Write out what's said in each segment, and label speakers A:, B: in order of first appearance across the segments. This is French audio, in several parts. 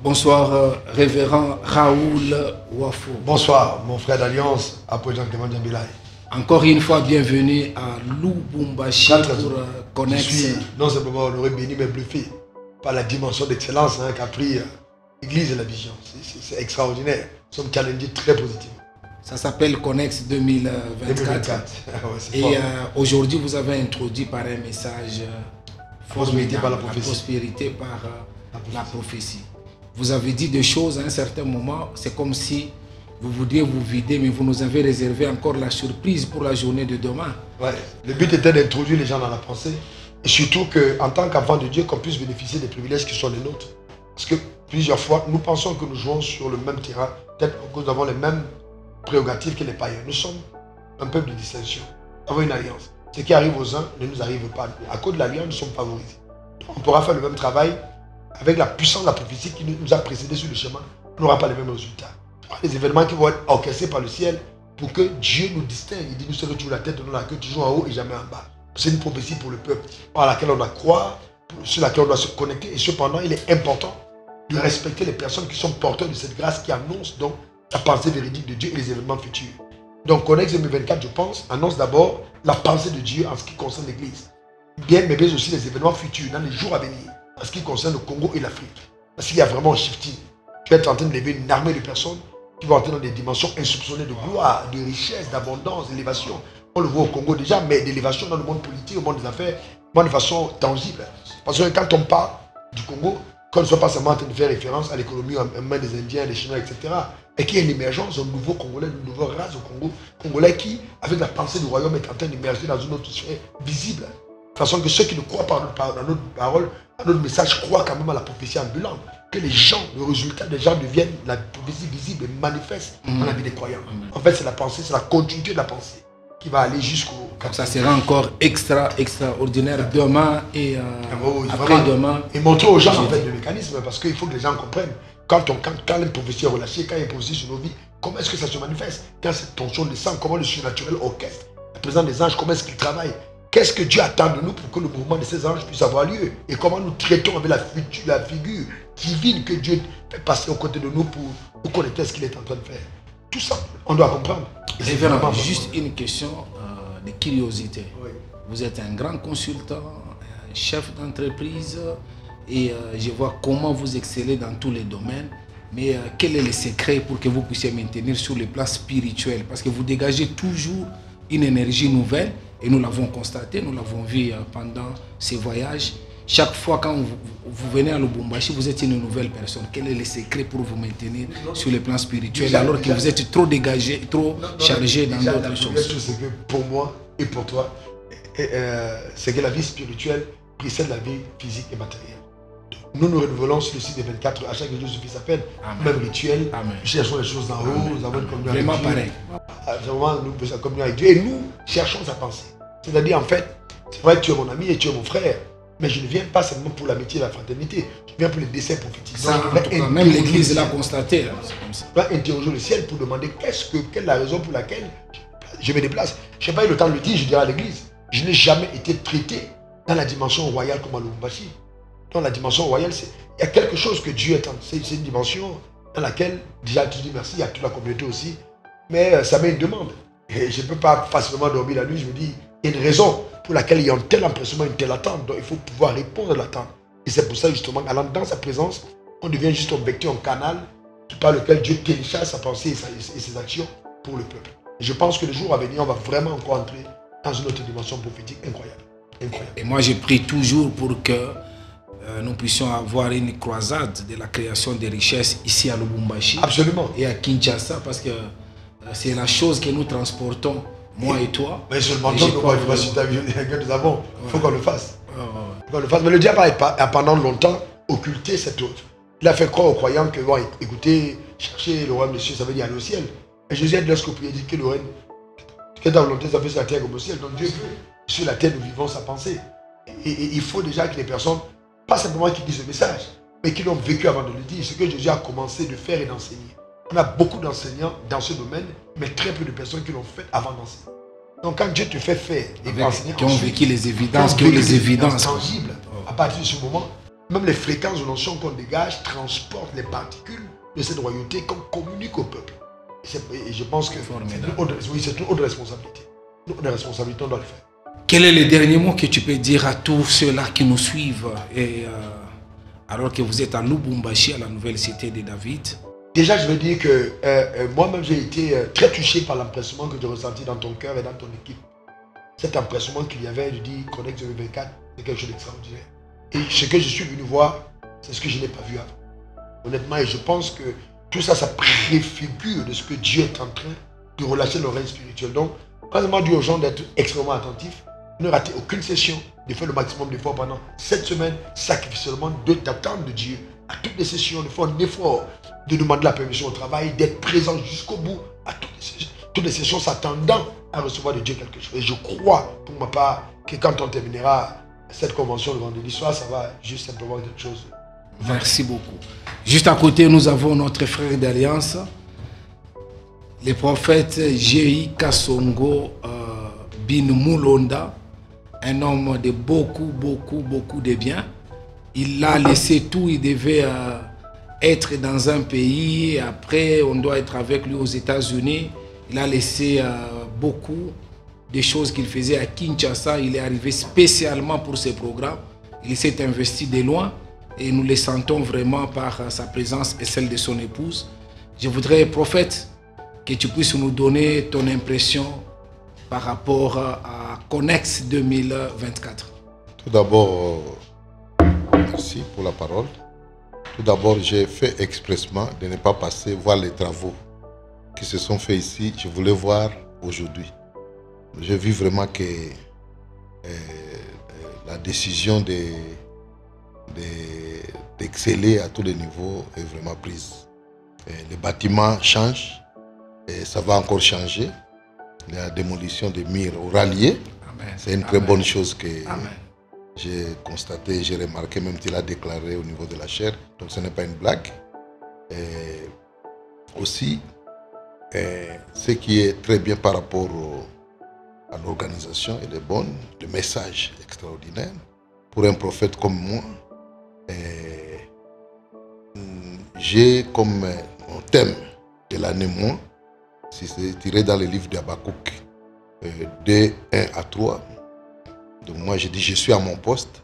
A: Bonsoir, révérend Raoul Wafo.
B: Bonsoir, mon frère d'Alliance, apôtre Clément Diambilay.
A: Encore une fois, bienvenue à Lubumbashi pour connaître.
B: Je suis non simplement honoré, béni, mais bluffé par la dimension d'excellence qu'a pris l'Église et la vision. C'est extraordinaire. Nous sommes challengés très positivement.
A: Ça s'appelle Connex 2024.
B: Ouais,
A: et aujourd'hui, vous avez introduit par un message
B: prospérité par la
A: la
B: prophétie.
A: prospérité par la prophétie. Vous avez dit des choses à un certain moment, c'est comme si vous vouliez vous vider, mais vous nous avez réservé encore la surprise pour la journée de demain.
B: Ouais. Le but était d'introduire les gens dans la pensée et surtout qu'en tant qu'enfant de Dieu, qu'on puisse bénéficier des privilèges qui sont les nôtres. Parce que plusieurs fois, nous pensons que nous jouons sur le même terrain, peut-être que nous avons les mêmes prérogatives que les païens. Nous sommes un peuple de distinction, nous avons une alliance. Ce qui arrive aux uns ne nous arrive pas. À cause de l'alliance, nous sommes favorisés. On pourra faire le même travail avec la puissance de la prophétie qui nous a précédés sur le chemin. On n'aura pas les mêmes résultats. Les événements qui vont être orchestrés par le ciel pour que Dieu nous distingue. Il dit nous serons toujours la tête, nous la queue, toujours en haut et jamais en bas. C'est une prophétie pour le peuple, par laquelle on doit croire, sur laquelle on doit se connecter. Et cependant, il est important de respecter les personnes qui sont porteurs de cette grâce qui annoncent donc la pensée véridique de Dieu et les événements futurs. Donc, Connex 2024, je pense, annonce d'abord la pensée de Dieu en ce qui concerne l'Église. Bien, mais aussi les événements futurs dans les jours à venir, en ce qui concerne le Congo et l'Afrique. Parce qu'il y a vraiment un shifting. Tu es en train de lever une armée de personnes qui vont entrer dans des dimensions insoupçonnées de gloire, de richesse, d'abondance, d'élévation. On le voit au Congo déjà, mais d'élévation dans le monde politique, au monde des affaires, de façon tangible. Parce que quand on parle du Congo, qu'on ne soit pas seulement en train de faire référence à l'économie en main des Indiens, des Chinois, etc., et qu'il y ait une émergence d'un nouveau Congolais, d'une nouvelle race au Congo, Congolais qui, avec la pensée du royaume, est en train d'émerger dans une autre sphère visible. De façon que ceux qui ne croient pas à notre parole, à notre message, croient quand même à la prophétie ambulante. Que les gens, le résultat des gens deviennent la prophétie visible et manifeste dans la vie des croyants. En fait, c'est la pensée, c'est la continuité de la pensée qui va aller jusqu'au...
A: Ça sera encore extraordinaire demain et après-demain.
B: Et montrer aux gens en fait le mécanisme, parce qu'il faut que les gens comprennent. Quand une prophétie est relâchée, quand il y a une prophétie sur nos vies, comment est-ce que ça se manifeste? Quand cette tension descend, comment le surnaturel orchestre, la présence des anges, comment est-ce qu'ils travaillent? Qu'est-ce que Dieu attend de nous pour que le mouvement de ces anges puisse avoir lieu? Et comment nous traitons avec la figure divine que Dieu fait passer aux côtés de nous pour nous connecter à ce qu'il est en train de faire? Tout ça, on doit comprendre.
A: Révérend, juste une question de curiosité.
B: Oui.
A: Vous êtes un grand consultant, un chef d'entreprise et je vois comment vous excellez dans tous les domaines. Mais quel est le secret pour que vous puissiez maintenir sur le plan spirituel? Parce que vous dégagez toujours une énergie nouvelle et nous l'avons constaté, nous l'avons vu pendant ces voyages. Chaque fois quand vous venez à Lubumbashi, vous êtes une nouvelle personne. Quel est le secret pour vous maintenir sur le plan spirituel alors que vous êtes trop dégagé, trop chargé dans d'autres choses?
B: La chose, c'est que pour moi et pour toi, c'est que la vie spirituelle précède la vie physique et matérielle. Nous nous renouvelons sur le site des 24 à chaque jour suffit sa peine. Même rituel, nous cherchons les choses en haut, nous avons une communion avec Dieu.
A: Vraiment pareil.
B: Vraiment, nous faisons communion avec Dieu et nous cherchons sa pensée. C'est-à-dire, en fait, c'est vrai que tu es mon ami et tu es mon frère, mais je ne viens pas seulement pour l'amitié et la fraternité, je viens pour les desseins prophétiques.
A: Ça, en tout cas, même l'Église l'a constaté.
B: Je dois interroger le ciel pour demander quelle est la raison pour laquelle je me déplace. Je n'ai pas eu le temps de le dire, je dirais à l'Église. Je n'ai jamais été traité dans la dimension royale comme à Lubumbashi. Dans la dimension royale, il y a quelque chose que Dieu est en. C'est une dimension dans laquelle, déjà, tu dis merci, il y a toute la communauté aussi, mais ça met une demande. Et je ne peux pas facilement dormir la nuit, je me dis, il y a une raison pour laquelle il y a un tel empressement, une telle attente, donc il faut pouvoir répondre à l'attente. Et c'est pour ça, justement, allant dans sa présence, on devient juste un vecteur, un canal par lequel Dieu télécharge sa pensée et ses actions pour le peuple. Et je pense que le jour à venir, on va vraiment encore entrer dans une autre dimension prophétique incroyable.
A: Et moi, je prie toujours pour que nous puissions avoir une croisade de la création des richesses ici à Lubumbashi.
B: Absolument.
A: Et à Kinshasa, parce que c'est la chose que nous transportons, moi et toi.
B: Mais seulement nous nous avons, il faut qu'on le fasse. Mais le diable a pendant longtemps occulté cette autre. Il a fait croire aux croyants que, bon, écoutez, chercher le royaume des cieux, ça veut dire aller au ciel. Et Jésus a dit lorsqu'au prier, dit que le règne, que ta volonté, ça fait sur la terre comme au ciel. Donc Dieu veut, sur la terre, nous vivons sa pensée. Et il faut déjà que les personnes, pas simplement qui disent le message, mais qui l'ont vécu avant de le dire. Ce que Jésus a commencé de faire et d'enseigner. On a beaucoup d'enseignants dans ce domaine, mais très peu de personnes qui l'ont fait avant d'enseigner. Donc quand Dieu te fait faire et enseigner,
A: qui ont vécu les évidences, qui ont les évidences
B: tangibles, à partir de ce moment, même les fréquences de l'onction qu'on dégage transportent les particules de cette royauté qu'on communique au peuple. Et je pense que c'est une autre responsabilité. Une autre responsabilité, on doit le faire.
A: Quel est le dernier mot que tu peux dire à tous ceux-là qui nous suivent et, alors que vous êtes à Lubumbashi, à la nouvelle cité de David?
B: Déjà, je veux dire que moi-même, j'ai été très touché par l'impressement que j'ai ressenti dans ton cœur et dans ton équipe. Cet impressement qu'il y avait, je dis, Connect 2024, c'est quelque chose d'extraordinaire. Et ce que je suis venu voir, c'est ce que je n'ai pas vu avant. Honnêtement, et je pense que tout ça, ça préfigure de ce que Dieu est en train de relâcher le règne spirituel. Donc, pas seulement dire aux gens d'être extrêmement attentifs, ne rater aucune session, de faire le maximum d'efforts pendant cette semaine, sacrificiellement, d'attendre de Dieu à toutes les sessions, de faire un effort, de demander la permission au travail, d'être présent jusqu'au bout à toutes les sessions, s'attendant à recevoir de Dieu quelque chose. Et je crois, pour ma part, que quand on terminera cette convention le vendredi soir, ça va juste simplement être quelque chose.
A: Merci beaucoup. Juste à côté, nous avons notre frère d'alliance, le prophète J.I. Kasongo Bin Mulonda, un homme de beaucoup de bien. Il a laissé tout, il devait être dans un pays, et après on doit être avec lui aux États-Unis. Il a laissé beaucoup de choses qu'il faisait à Kinshasa. Il est arrivé spécialement pour ce programme. Il s'est investi de loin et nous le sentons vraiment par sa présence et celle de son épouse. Je voudrais, prophète, que tu puisses nous donner ton impression par rapport à Connex 2024.
C: Tout d'abord, merci pour la parole. Tout d'abord, j'ai fait expressement de ne pas passer voir les travaux qui se sont faits ici. Je voulais voir aujourd'hui. J'ai vu vraiment que la décision d'exceller à tous les niveaux est vraiment prise. Les bâtiments changent et ça va encore changer. La démolition des murs aura lieu. C'est une très bonne chose que j'ai constaté, j'ai remarqué, même qu'il a déclaré au niveau de la chaire. Donc ce n'est pas une blague. Et aussi, ce qui est très bien par rapport à l'organisation, elle est bonne. Le message extraordinaire. Pour un prophète comme moi, j'ai comme mon thème de l'année moi, si c'est tiré dans le livre d'Habakkuk, de 1 à 3. Donc moi je dis, je suis à mon poste,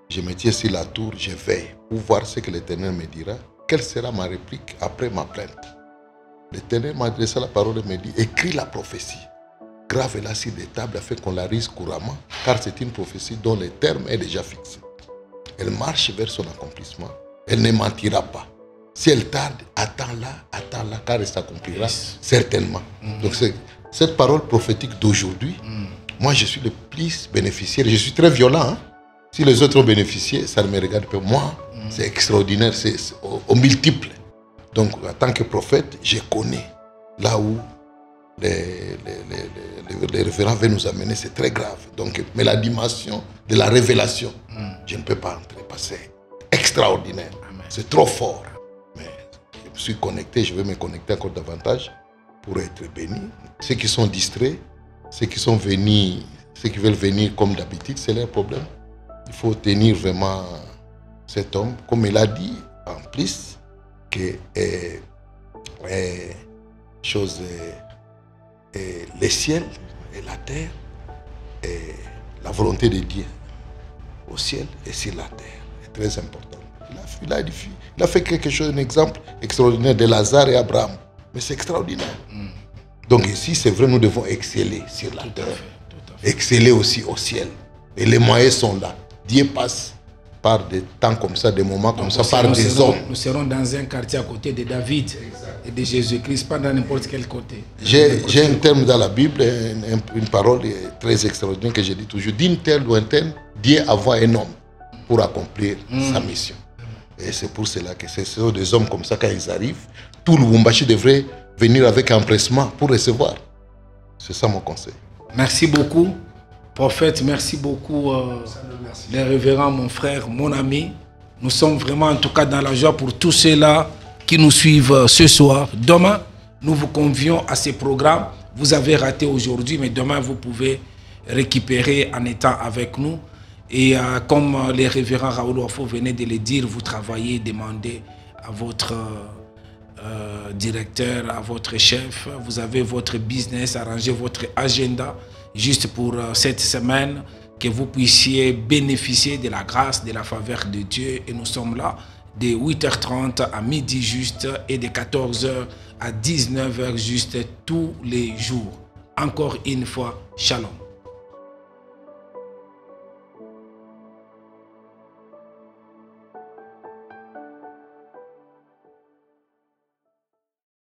C: je me tiens sur la tour, je veille pour voir ce que l'Éternel me dira. Quelle sera ma réplique après ma plainte? L'Éternel m'a adressé la parole et me dit, écris la prophétie, grave-la sur des tables afin qu'on la lise couramment, car c'est une prophétie dont le terme est déjà fixé. Elle marche vers son accomplissement, elle ne mentira pas. Si elle tarde, attends-la, car elle s'accomplira certainement. Donc cette parole prophétique d'aujourd'hui, moi je suis le plus bénéficiaire. Je suis très violent. Hein? Si les autres ont bénéficié, ça ne me regarde pas. Moi, c'est extraordinaire, c'est au multiple. Donc en tant que prophète, je connais là où les référents veulent nous amener, c'est très grave. Donc, mais la dimension de la révélation, je ne peux pas entrer, parce que c'est extraordinaire. C'est trop fort. Mais je suis connecté, je vais me connecter encore davantage pour être béni. Ceux qui sont distraits, ceux qui sont venus, ceux qui veulent venir comme d'habitude, c'est leur problème. Il faut tenir vraiment cet homme, comme il a dit en plus, que les ciels et la terre et la volonté de Dieu au ciel et sur la terre est très important. Il a fait quelque chose, un exemple extraordinaire de Lazare et Abraham. Mais c'est extraordinaire. Donc ici, c'est vrai, nous devons exceller sur la terre. Exceller aussi au ciel. Et les moyens sont là. Dieu passe par des temps comme ça, des moments comme ça, par des hommes.
A: Nous serons dans un quartier à côté de David et de Jésus-Christ, pas dans n'importe quel côté.
C: J'ai un terme dans la Bible, une parole très extraordinaire que je dis toujours. D'une telle lointaine, Dieu envoie un homme pour accomplir sa mission. Et c'est pour cela que ce sont des hommes comme ça, quand ils arrivent, tout le Lubumbashi devrait venir avec empressement pour recevoir. C'est ça mon conseil.
A: Merci beaucoup, prophète. Merci beaucoup, les révérends, mon frère, mon ami. Nous sommes vraiment en tout cas dans la joie pour tous ceux-là qui nous suivent ce soir. Demain, nous vous convions à ces programmes. Vous avez raté aujourd'hui, mais demain, vous pouvez récupérer en étant avec nous. Et comme les révérends Raoul Wafo venaient de le dire, vous travaillez, demandez à votre directeur, à votre chef, vous avez votre business, arrangez votre agenda juste pour cette semaine, que vous puissiez bénéficier de la grâce, de la faveur de Dieu. Et nous sommes là de 8h30 à midi juste et de 14h à 19h juste tous les jours. Encore une fois, shalom.